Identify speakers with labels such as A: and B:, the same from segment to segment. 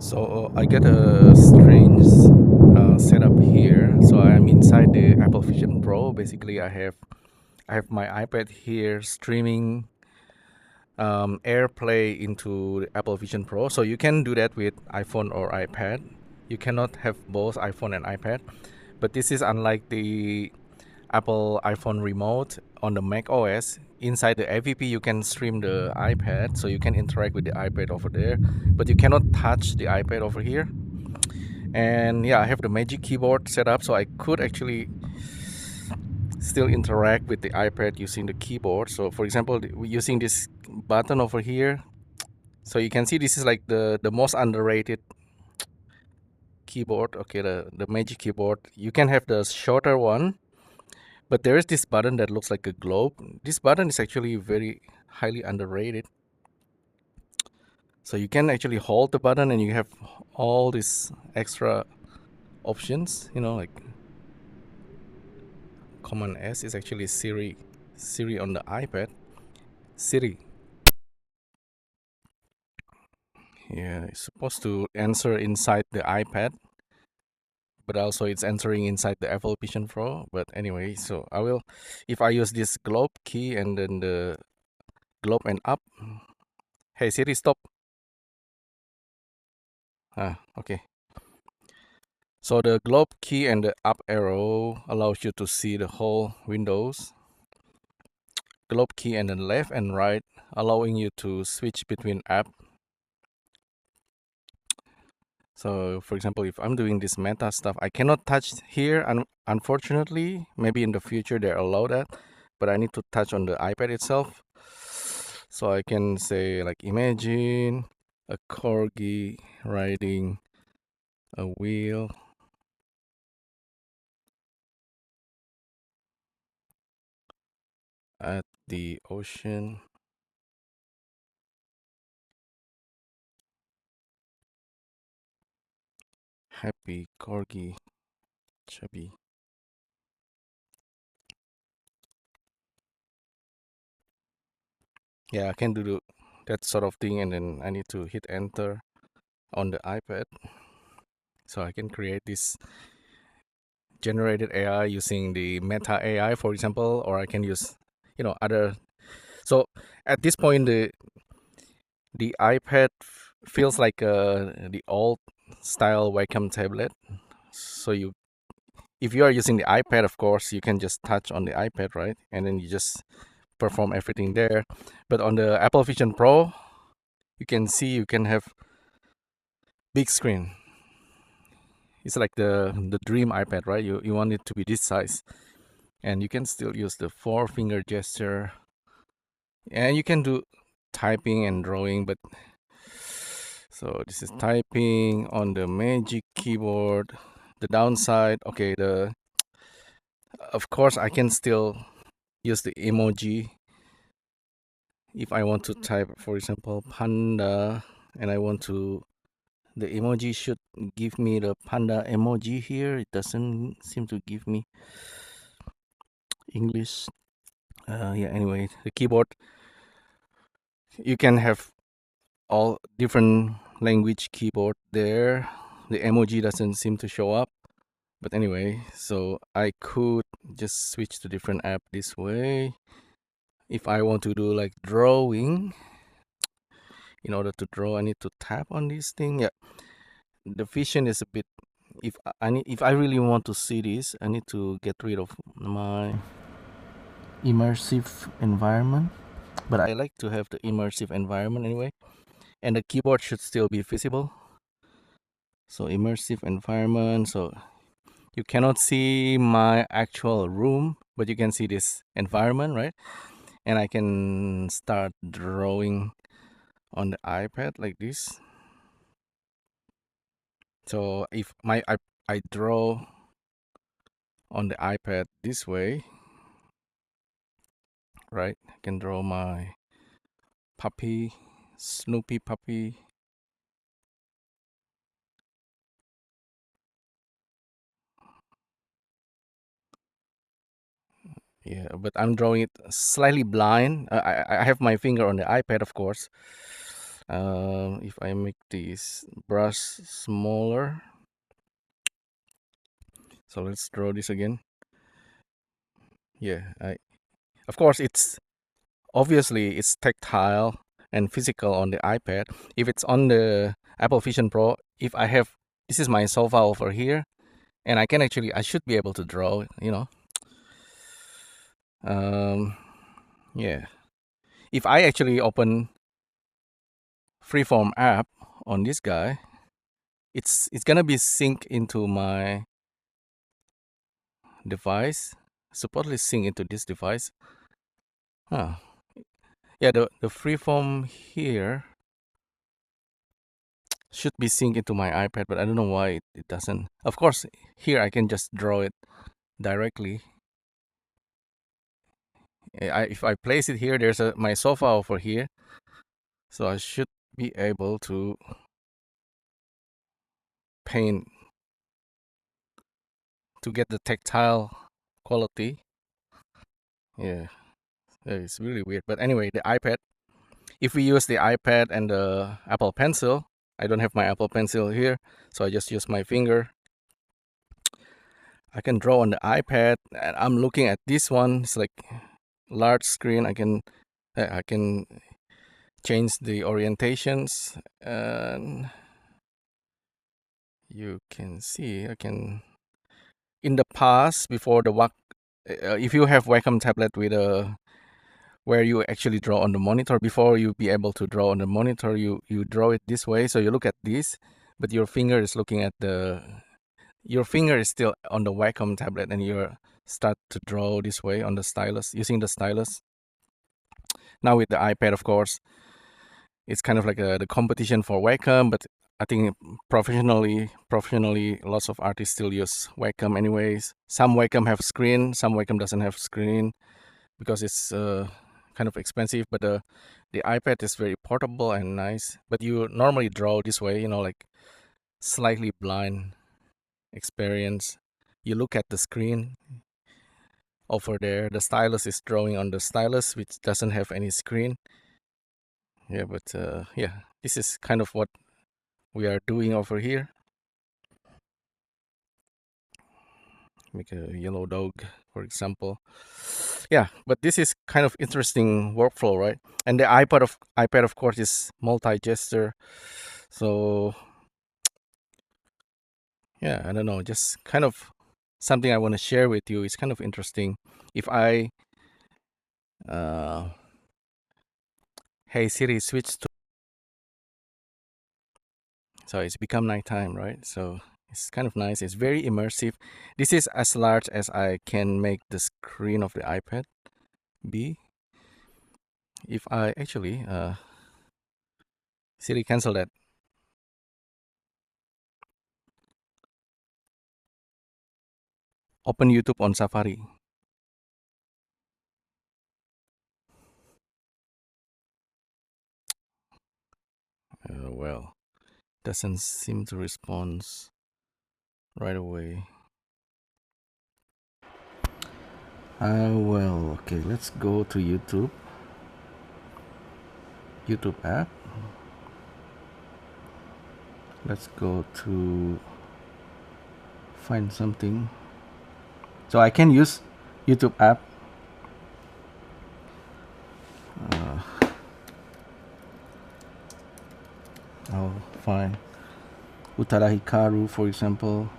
A: So I get a strange setup here. So I'm inside the Apple Vision Pro. Basically, I have my iPad here streaming AirPlay into the Apple Vision Pro. So you can do that with iPhone or iPad. You cannot have both iPhone and iPad. But this is unlike the Apple iPhone remote on the Mac OS. Inside the AVP, you can stream the iPad, so you can interact with the iPad over there, but you cannot touch the iPad over here. And yeah, I have the Magic Keyboard set up, so I could actually still interact with the iPad using the keyboard. So for example, using this button over here, so you can see this is like the most underrated keyboard. Okay, the Magic Keyboard. You can have the shorter one, but there is this button that looks like a globe. This button is actually very highly underrated. So you can actually hold the button and you have all these extra options, like Command S is actually Siri. Siri on the iPad. Siri. Yeah, it's supposed to answer inside the iPad, but also it's answering inside the Apple Vision Pro. But anyway, so if I use this globe key and then the globe and up. Hey Siri, stop. Okay. So the globe key and the up arrow allows you to see the whole windows. Globe key and then left and right, allowing you to switch between app. So for example, if I'm doing this meta stuff, I cannot touch here, unfortunately. Maybe in the future they allow that, but I need to touch on the iPad itself. So I can say like, imagine a corgi riding a wheel at the ocean. Happy corgi, chubby. Yeah, I can do that sort of thing, and then I need to hit enter on the iPad. So I can create this generated AI using the Meta AI, for example, or I can use, other. So at this point, the iPad feels like the old style Wacom tablet. So if you are using the iPad, of course, you can just touch on the iPad, right? And then you just perform everything there. But on the Apple Vision Pro, you can see you can have big screen. It's like the dream iPad, right? You want it to be this size, and you can still use the four-finger gesture, and you can do typing and drawing. But so this is typing on the Magic Keyboard. The downside, okay, the of course I can still use the emoji if I want to type, for example, panda, and I want to. The emoji should give me the panda emoji here. It doesn't seem to give me English. Yeah, anyway, the keyboard, you can have all different language keyboard there. The emoji doesn't seem to show up. But anyway, so I could just switch to different app this way. If I want to do like drawing, in order to draw, I need to tap on this thing. Yeah, the vision is a bit. If I really want to see this, I need to get rid of my immersive environment. But I like to have the immersive environment anyway, and the keyboard should still be visible. So immersive environment. So you cannot see my actual room, but you can see this environment, right? And I can start drawing on the iPad like this. So if I draw on the iPad this way, right? I can draw my puppy, Snoopy puppy. Yeah, but I'm drawing it slightly blind. I have my finger on the iPad, of course, If I make this brush smaller, so let's draw this again. Yeah, of course it's obviously it's tactile and physical on the iPad. If it's on the Apple Vision Pro, if I have this is my sofa over here, and I should be able to draw, Um, yeah. If I actually open Freeform app on this guy, it's gonna be synced into my device. Supposedly sync into this device. Huh. Yeah, the Freeform here should be synced into my iPad, but I don't know why it doesn't. Of course, here I can just draw it directly. If I place it here, there's my sofa over here, so I should be able to paint to get the tactile quality. Yeah, it's really weird. But anyway, the iPad. If we use the iPad and the Apple Pencil, I don't have my Apple Pencil here, so I just use my finger. I can draw on the iPad, and I'm looking at this one. It's like large screen. I can change the orientations, and you can see I can. In the past, before the if you have Wacom tablet with a where you actually draw on the monitor, before you be able to draw on the monitor, you draw it this way. So you look at this, but your finger is looking at your finger is still on the Wacom tablet, and you start to draw this way on the stylus using the stylus. Now with the iPad, of course, it's kind of like the competition for Wacom, but I think professionally, lots of artists still use Wacom anyways. Some Wacom have screen, some Wacom doesn't have screen because it's kind of expensive. But the iPad is very portable and nice. But you normally draw this way, like slightly blind experience. You look at the screen over there. The stylus is drawing on the stylus, which doesn't have any screen. Yeah, but yeah, this is kind of what we are doing over here. Make a yellow dog, for example. Yeah, but this is kind of interesting workflow, right? And the iPad of course is multi-gesture. So yeah, I don't know, just kind of something I want to share with you. It's kind of interesting. If I hey Siri, switch to, so it's become nighttime, right? So it's kind of nice. It's very immersive. This is as large as I can make the screen of the iPad be. If I actually Siri, cancel that. Open YouTube on Safari. Well, doesn't seem to respond right away. Well, okay, let's go to YouTube app. Let's go to find something. So I can use YouTube app. I'll find Utara Hikaru, for example.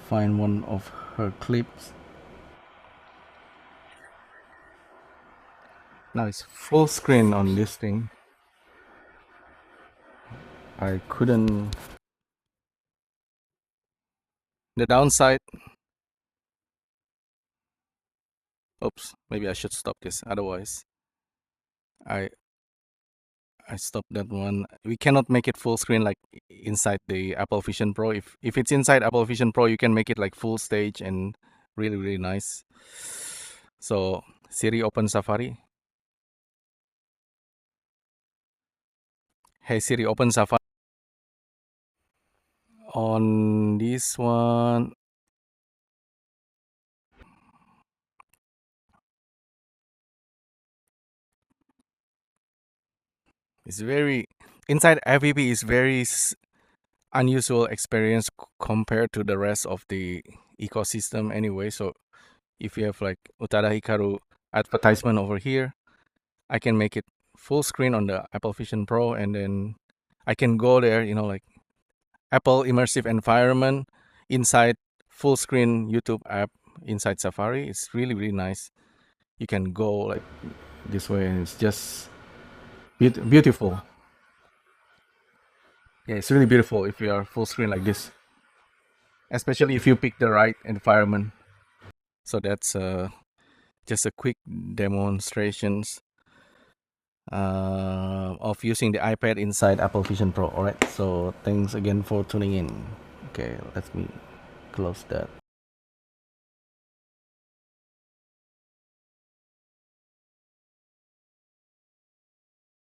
A: Find one of her clips. Now it's full screen on this thing. I couldn't. The downside. Oops, maybe I should stop this. Otherwise, I I stopped that one. We cannot make it full screen like inside the Apple Vision Pro. If it's inside Apple Vision Pro, you can make it like full stage and really really nice. So Siri, open Safari. Hey Siri, open Safari. On this one, It's very inside app is very unusual experience compared to the rest of the ecosystem anyway. So if you have like Utada Hikaru advertisement over here, I can make it full screen on the Apple Vision Pro, and then I can go there, like Apple immersive environment inside full screen YouTube app inside Safari. It's really, really nice. You can go like this way, and it's just beautiful. Yeah, it's really beautiful if you are full screen like this, especially if you pick the right environment. So that's just a quick demonstrations of using the iPad inside Apple Vision Pro. All right. So thanks again for tuning in. Okay, let me close that.